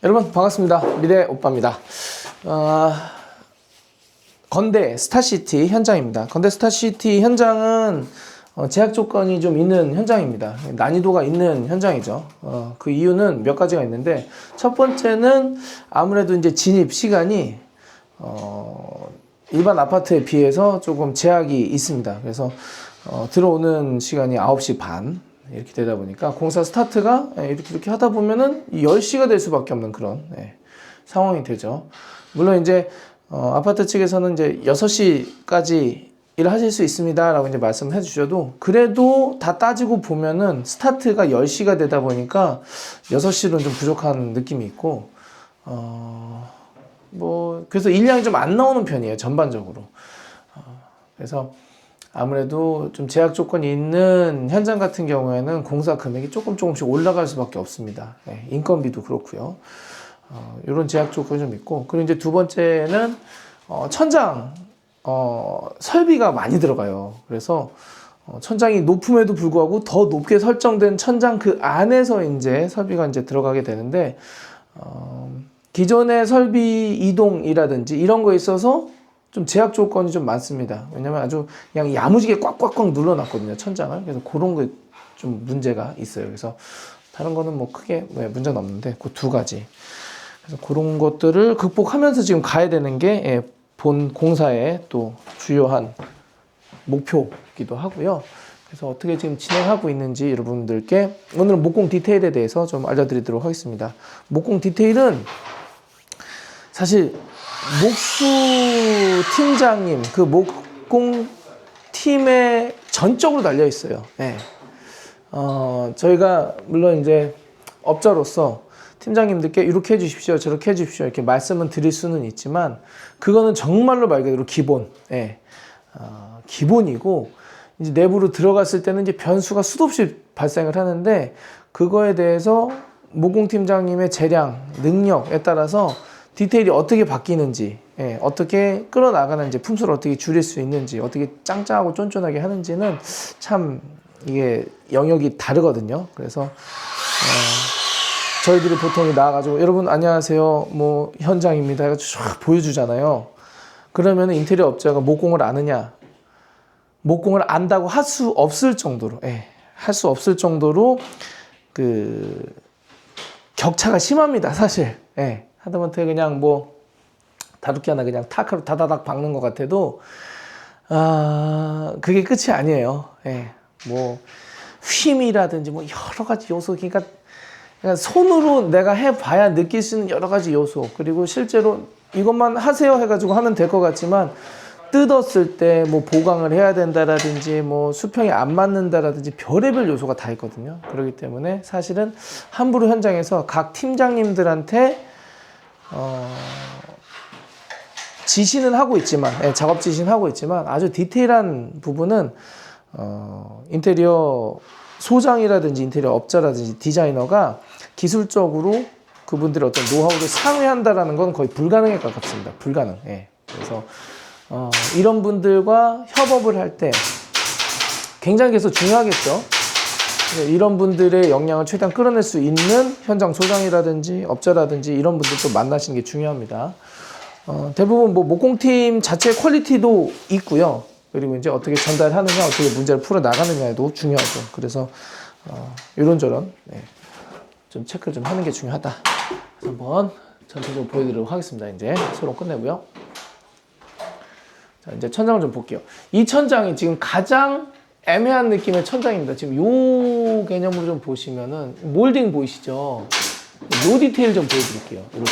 여러분 반갑습니다. 미래 오빠입니다. 건대 스타시티 현장입니다. 건대 스타시티 현장은 제약 조건이 좀 있는 현장입니다. 난이도가 있는 현장이죠. 그 이유는 몇 가지가 있는데, 첫 번째는 아무래도 이제 진입 시간이 일반 아파트에 비해서 조금 제약이 있습니다. 그래서 들어오는 시간이 9시 반 이렇게 되다 보니까 공사 스타트가 이렇게 하다 보면은 10시가 될 수밖에 없는 그런 상황이 되죠. 물론 이제 아파트 측에서는 이제 6시까지 일하실 수 있습니다 라고 이제 말씀해 주셔도, 그래도 다 따지고 보면은 스타트가 10시가 되다 보니까 6시는 좀 부족한 느낌이 있고, 그래서 일량이 좀 안 나오는 편이에요, 전반적으로. 그래서 아무래도 좀 제약 조건이 있는 현장 같은 경우에는 공사 금액이 조금씩 올라갈 수밖에 없습니다. 인건비도 그렇고요. 이런 제약 조건이 좀 있고, 그리고 이제 두 번째는 천장 설비가 많이 들어가요. 그래서 천장이 높음에도 불구하고 더 높게 설정된 천장 그 안에서 이제 설비가 이제 들어가게 되는데, 기존의 설비 이동이라든지 이런 거에 있어서 좀 제약 조건이 좀 많습니다. 왜냐면 아주 그냥 야무지게 꽉꽉꽉 눌러놨거든요, 천장을. 그래서 그런 거 좀 문제가 있어요. 그래서 다른 거는 뭐 크게 문제는 없는데, 그 두 가지. 그래서 그런 것들을 극복하면서 지금 가야 되는 게 본 공사의 또 주요한 목표이기도 하고요. 그래서 어떻게 지금 진행하고 있는지 여러분들께 오늘은 목공 디테일에 대해서 좀 알려드리도록 하겠습니다. 목공 디테일은 사실 목수 팀장님, 그 목공 팀에 전적으로 달려 있어요. 저희가 물론 이제 업자로서 팀장님들께 이렇게 해주십시오, 저렇게 해주십시오 이렇게 말씀은 드릴 수는 있지만, 그거는 정말로 말 그대로 기본, 기본이고, 이제 내부로 들어갔을 때는 이제 변수가 수도 없이 발생을 하는데, 그거에 대해서 목공 팀장님의 재량, 능력에 따라서 디테일이 어떻게 바뀌는지, 어떻게 끌어나가는지, 품수를 어떻게 줄일 수 있는지, 어떻게 짱짱하고 쫀쫀하게 하는지는 참 이게 영역이 다르거든요. 그래서 저희들이 보통 나와가지고 여러분 안녕하세요, 뭐 현장입니다 해가지고 쫙 보여주잖아요. 그러면 인테리어 업자가 목공을 아느냐? 목공을 안다고 할 수 없을 정도로, 할 수 없을 정도로 그 격차가 심합니다, 사실. 하다못해 그냥 뭐 다루기 하나 그냥 타크로 다다닥 박는 것 같아도 그게 끝이 아니에요. 뭐 휨이라든지 뭐 여러 가지 요소, 그러니까 손으로 내가 해봐야 느낄 수 있는 여러 가지 요소, 그리고 실제로 이것만 하세요 해가지고 하면 될 것 같지만 뜯었을 때 뭐 보강을 해야 된다라든지 뭐 수평이 안 맞는다라든지 별의별 요소가 다 있거든요. 그렇기 때문에 사실은 함부로 현장에서 각 팀장님들한테 지시는 하고 있지만, 작업 지시는 하고 있지만 아주 디테일한 부분은 인테리어 소장이라든지 인테리어 업자라든지 디자이너가 기술적으로 그분들의 어떤 노하우를 상회한다라는 건 거의 불가능에 가깝습니다. 불가능. 그래서 이런 분들과 협업을 할 때 굉장히 그래서 중요하겠죠. 이런 분들의 역량을 최대한 끌어낼 수 있는 현장 소장이라든지 업자라든지 이런 분들도 만나시는 게 중요합니다. 대부분 뭐 목공팀 자체의 퀄리티도 있고요. 그리고 이제 어떻게 전달하느냐, 어떻게 문제를 풀어 나가느냐도 중요하죠. 그래서 이런저런 좀 체크를 좀 하는 게 중요하다. 그래서 한번 전체적으로 보여드리도록 하겠습니다. 이제 소론 끝내고요. 자, 이제 천장을 좀 볼게요. 이 천장이 지금 가장 애매한 느낌의 천장입니다. 지금 요 개념으로 좀 보시면은 몰딩 보이시죠? 요 디테일 좀 보여드릴게요. 이렇게.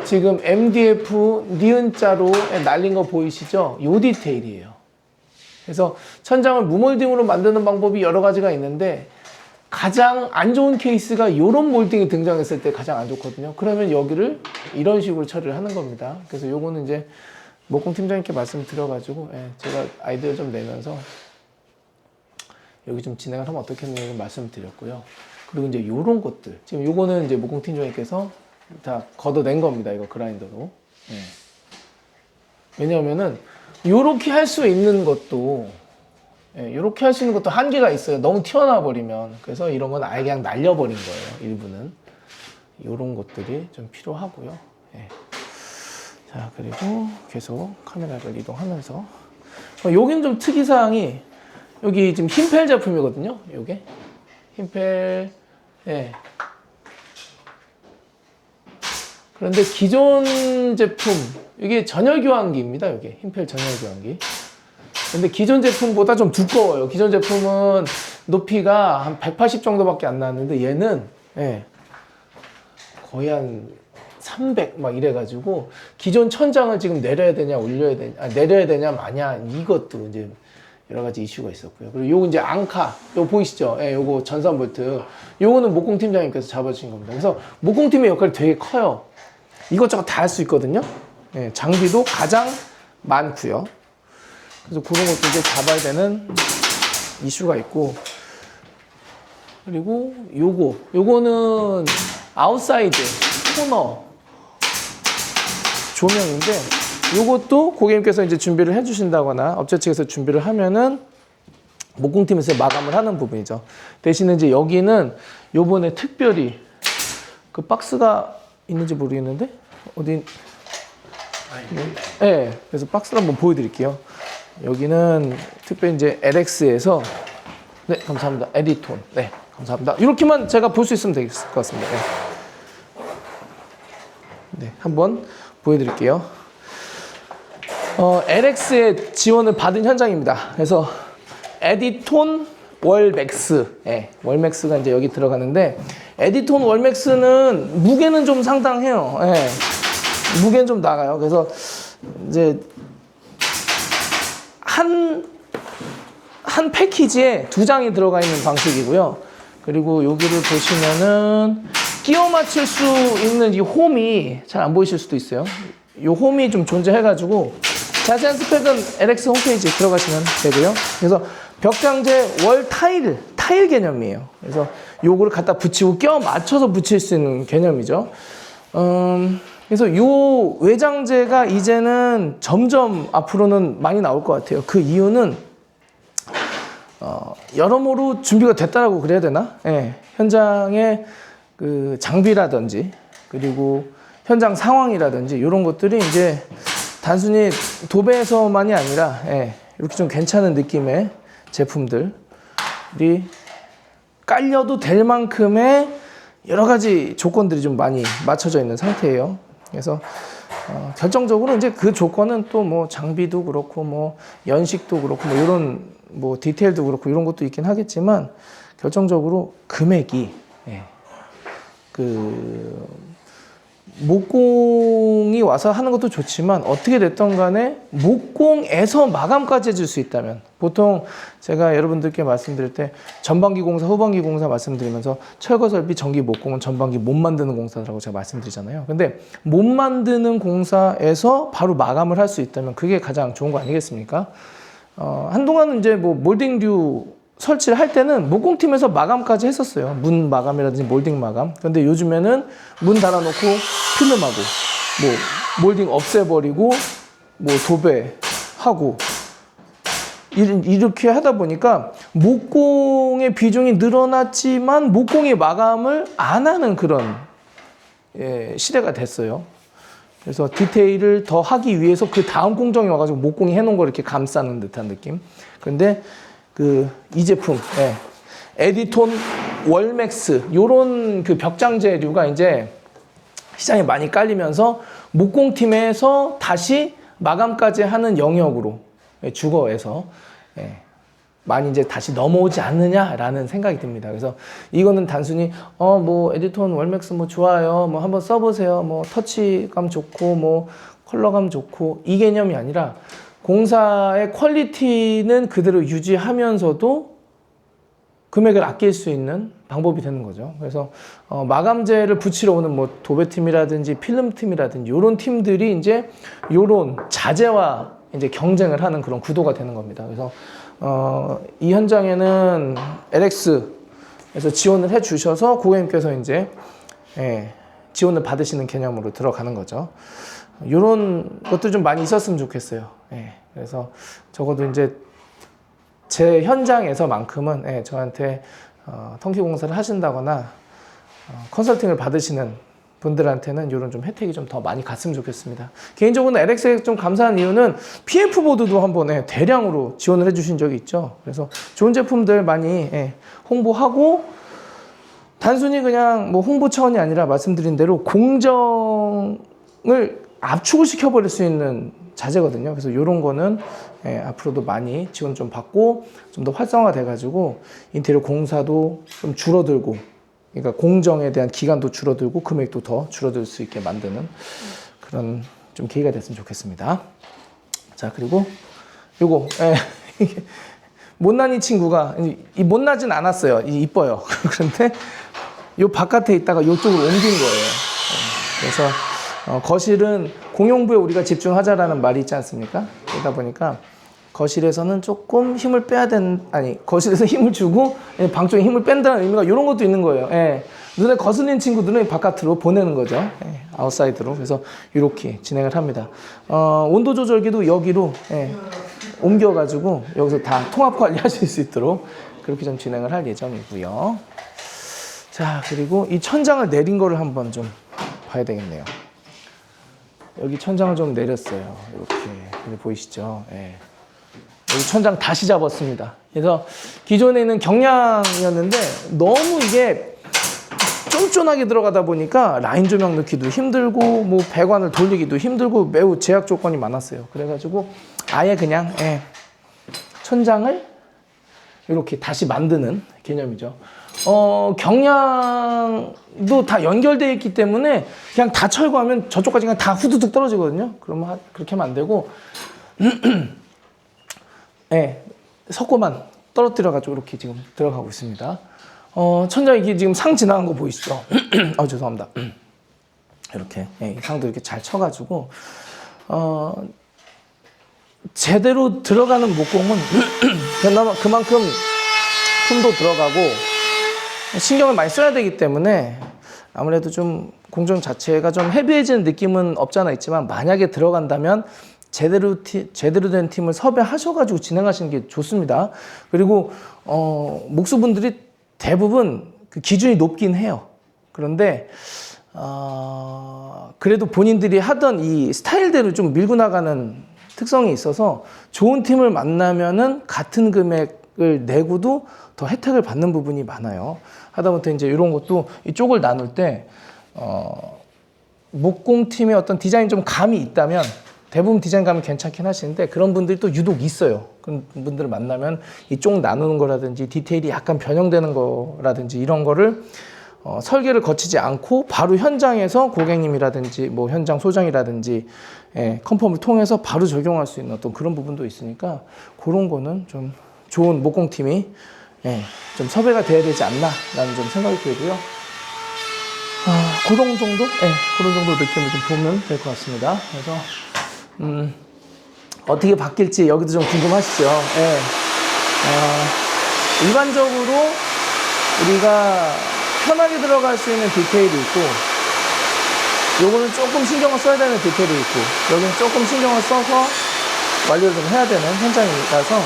지금 MDF 니은자로 날린 거 보이시죠? 요 디테일이에요. 그래서 천장을 무몰딩으로 만드는 방법이 여러 가지가 있는데, 가장 안 좋은 케이스가 요런 몰딩이 등장했을 때 가장 안 좋거든요. 그러면 여기를 이런 식으로 처리를 하는 겁니다. 그래서 요거는 이제 목공 팀장님께 말씀드려가지고 제가 아이디어 좀 내면서 여기 좀 진행을 하면 어떻겠냐는 말씀드렸고요. 그리고 이제 요런 것들, 지금 요거는 이제 목공 팀장님께서 다 걷어낸 겁니다. 이거 그라인더로. 왜냐하면은 요렇게 할 수 있는 것도 요렇게 할 수 있는 것도 한계가 있어요. 너무 튀어나와 버리면. 그래서 이런 건 아예 그냥 날려버린 거예요. 일부는. 이런 것들이 좀 필요하고요. 예. 자, 그리고 계속 카메라를 이동하면서 여기는 좀 특이사항이 여기 지금 흰펠 제품이거든요. 요게 흰펠. 예. 그런데 기존 제품 이게 전열 교환기입니다. 이게 흰펠 전열 교환기. 근데 기존 제품보다 좀 두꺼워요. 기존 제품은 높이가 한 180 정도밖에 안 나왔는데 얘는 예, 거의 한 300 막 이래가지고 기존 천장을 지금 내려야 되냐 올려야 되냐 내려야 되냐 마냐 이것도 이제 여러 가지 이슈가 있었고요. 그리고 요거 이제 앙카 요거 보이시죠? 예, 요거 전선 볼트 요거는 목공 팀장님께서 잡아주신 겁니다. 그래서 목공 팀의 역할이 되게 커요. 이것저것 다 할 수 있거든요. 예, 장비도 가장 많고요. 그래서 그런 것도 이제 잡아야 되는 이슈가 있고, 그리고 요거는 아웃사이드 코너 조명인데, 요것도 고객님께서 이제 준비를 해주신다거나 업체 측에서 준비를 하면은 목공팀에서 마감을 하는 부분이죠. 대신에 이제 여기는 요번에 특별히 그 박스가 있는지 모르겠는데 어디? 네, 그래서 박스를 한번 보여드릴게요. 여기는 특별히 이제 LX에서 네 감사합니다. 에디톤 네 감사합니다. 이렇게만 제가 볼 수 있으면 되겠을 것 같습니다. 네, 네 한번 보여드릴게요. LX의 지원을 받은 현장입니다. 그래서 에디톤 월맥스, 네, 월맥스가 이제 여기 들어가는데 에디톤 월맥스는 무게는 좀 상당해요. 네, 무게는 좀 나가요. 그래서 이제 한 패키지에 2장이 들어가 있는 방식이고요. 그리고 여기를 보시면은 끼워 맞출 수 있는 이 홈이 잘 안 보이실 수도 있어요. 이 홈이 좀 존재해가지고 자세한 스펙은 LX 홈페이지에 들어가시면 되고요. 그래서 벽장재 월 타일 개념이에요. 그래서 요거를 갖다 붙이고 끼워 맞춰서 붙일 수 있는 개념이죠. 그래서 요 외장재가 이제는 점점 앞으로는 많이 나올 것 같아요. 그 이유는 여러모로 준비가 됐다라고 그래야 되나? 예, 현장의 그 장비라든지 그리고 현장 상황이라든지 이런 것들이 이제 단순히 도배에서만이 아니라 예, 이렇게 좀 괜찮은 느낌의 제품들이 깔려도 될 만큼의 여러 가지 조건들이 좀 많이 맞춰져 있는 상태예요. 그래서 결정적으로 이제 그 조건은 또 뭐 장비도 그렇고 뭐 연식도 그렇고 뭐 이런 뭐 디테일도 그렇고 이런 것도 있긴 하겠지만 결정적으로 금액이 예, 그 목공이 와서 하는 것도 좋지만 어떻게 됐던 간에 목공에서 마감까지 해줄 수 있다면 보통 제가 여러분들께 말씀드릴 때 전반기 공사, 후반기 공사 말씀드리면서 철거 설비, 전기 목공은 전반기 못 만드는 공사라고 제가 말씀드리잖아요. 근데 못 만드는 공사에서 바로 마감을 할 수 있다면 그게 가장 좋은 거 아니겠습니까? 한동안은 이제 뭐 몰딩류 설치를 할 때는 목공팀에서 마감까지 했었어요. 문 마감이라든지 몰딩 마감. 그런데 요즘에는 문 달아놓고 필름하고 뭐 몰딩 없애버리고 뭐 도배하고 이렇게 하다 보니까 목공의 비중이 늘어났지만 목공의 마감을 안 하는 그런 시대가 됐어요. 그래서 디테일을 더 하기 위해서 그 다음 공정이 와가지고 목공이 해놓은 걸 이렇게 감싸는 듯한 느낌. 그런데 이 제품, 에디톤 월맥스, 요런 그 벽장재류가 이제 시장에 많이 깔리면서 목공팀에서 다시 마감까지 하는 영역으로 주거에서 많이 이제 다시 넘어오지 않느냐라는 생각이 듭니다. 그래서 이거는 단순히 뭐 에디톤 월맥스 뭐 좋아요, 뭐 한번 써보세요, 뭐 터치감 좋고 뭐 컬러감 좋고 이 개념이 아니라 공사의 퀄리티는 그대로 유지하면서도 금액을 아낄 수 있는 방법이 되는 거죠. 그래서 마감재를 붙이러 오는 뭐 도배팀이라든지 필름팀이라든지 이런 팀들이 이제 이런 자재와 이제 경쟁을 하는 그런 구도가 되는 겁니다. 그래서 이 현장에는 LX에서 지원을 해 주셔서 고객님께서 이제 지원을 받으시는 개념으로 들어가는 거죠. 이런 것도 좀 많이 있었으면 좋겠어요. 그래서 적어도 이제 제 현장에서만큼은 저한테 통기 공사를 하신다거나 컨설팅을 받으시는 분들한테는 이런 좀 혜택이 좀 더 많이 갔으면 좋겠습니다. 개인적으로 LX에 좀 감사한 이유는 PF 보드도 한번 대량으로 지원을 해주신 적이 있죠. 그래서 좋은 제품들 많이 홍보하고, 단순히 그냥 뭐 홍보 차원이 아니라 말씀드린 대로 공정을 압축을 시켜버릴 수 있는 자재거든요. 그래서 이런 거는 앞으로도 많이 지원 좀 받고 좀 더 활성화돼가지고 인테리어 공사도 좀 줄어들고, 그러니까 공정에 대한 기간도 줄어들고 금액도 더 줄어들 수 있게 만드는 그런 좀 계기가 됐으면 좋겠습니다. 자, 그리고 요거 못난 이 친구가 못나진 않았어요. 이뻐요. 그런데 요 바깥에 있다가 요쪽으로 옮긴 거예요. 그래서 거실은 공용부에 우리가 집중하자라는 말이 있지 않습니까? 그러다 보니까 거실에서는 조금 힘을 빼야 거실에서 힘을 주고 방 쪽에 힘을 뺀다는 의미가 이런 것도 있는 거예요. 눈에 거슬리는 친구들은 바깥으로 보내는 거죠. 아웃사이드로. 그래서 이렇게 진행을 합니다. 온도 조절기도 여기로 옮겨가지고 여기서 다 통합 관리하실 수 있도록 그렇게 좀 진행을 할 예정이고요. 자, 그리고 이 천장을 내린 거를 한번 좀 봐야 되겠네요. 여기 천장을 좀 내렸어요. 이렇게 보이시죠? 여기 천장 다시 잡았습니다. 그래서 기존에는 경량이었는데 너무 이게 쫀쫀하게 들어가다 보니까 라인 조명 넣기도 힘들고 뭐 배관을 돌리기도 힘들고 매우 제약 조건이 많았어요. 그래가지고 아예 그냥 천장을 이렇게 다시 만드는 개념이죠. 경량도 다 연결되어 있기 때문에 그냥 다 철거하면 저쪽까지 그냥 다 후두둑 떨어지거든요. 그러면 그렇게 하면 안 되고 석고만 떨어뜨려가지고 이렇게 지금 들어가고 있습니다. 천장 이게 지금 상 지나간 거 보이시죠? 죄송합니다. 이렇게 상도 이렇게 잘 쳐가지고 제대로 들어가는 목공은 그만큼 품도 들어가고 신경을 많이 써야 되기 때문에 아무래도 좀 공정 자체가 좀 헤비해지는 느낌은 없잖아 있지만, 만약에 들어간다면 제대로 된 팀을 섭외하셔가지고 진행하시는 게 좋습니다. 그리고 목수분들이 대부분 그 기준이 높긴 해요. 그런데 그래도 본인들이 하던 이 스타일대로 좀 밀고 나가는 특성이 있어서 좋은 팀을 만나면은 같은 금액을 내고도 더 혜택을 받는 부분이 많아요. 하다못해 이제 이런 것도 이쪽을 나눌 때 목공팀의 어떤 디자인 좀 감이 있다면 대부분 디자인 감이 괜찮긴 하시는데, 그런 분들이 또 유독 있어요. 그런 분들을 만나면 이쪽 나누는 거라든지 디테일이 약간 변형되는 거라든지 이런 거를 설계를 거치지 않고 바로 현장에서 고객님이라든지 뭐 현장 소장이라든지 컨펌을 통해서 바로 적용할 수 있는 어떤 그런 부분도 있으니까, 그런 거는 좀 좋은 목공팀이 좀 섭외가 돼야 되지 않나라는 좀 생각이 들고요. 그런 정도? 그런 정도 느낌을 좀 보면 될 것 같습니다. 그래서 어떻게 바뀔지 여기도 좀 궁금하시죠? 일반적으로 우리가 편하게 들어갈 수 있는 디테일이 있고, 요거는 조금 신경을 써야 되는 디테일이 있고, 여기는 조금 신경을 써서 완료를 좀 해야 되는 현장이라서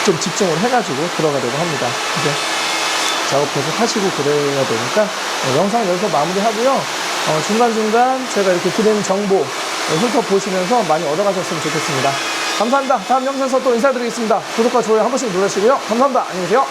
좀 집중을 해가지고 들어가려고 합니다. 이제 작업 계속 하시고 그래야 되니까 영상 여기서 마무리하고요. 중간중간 제가 이렇게 드리는 정보 훑어보시면서 많이 얻어가셨으면 좋겠습니다. 감사합니다. 다음 영상에서 또 인사드리겠습니다. 구독과 좋아요 한 번씩 눌러주시고요. 감사합니다. 안녕히 계세요.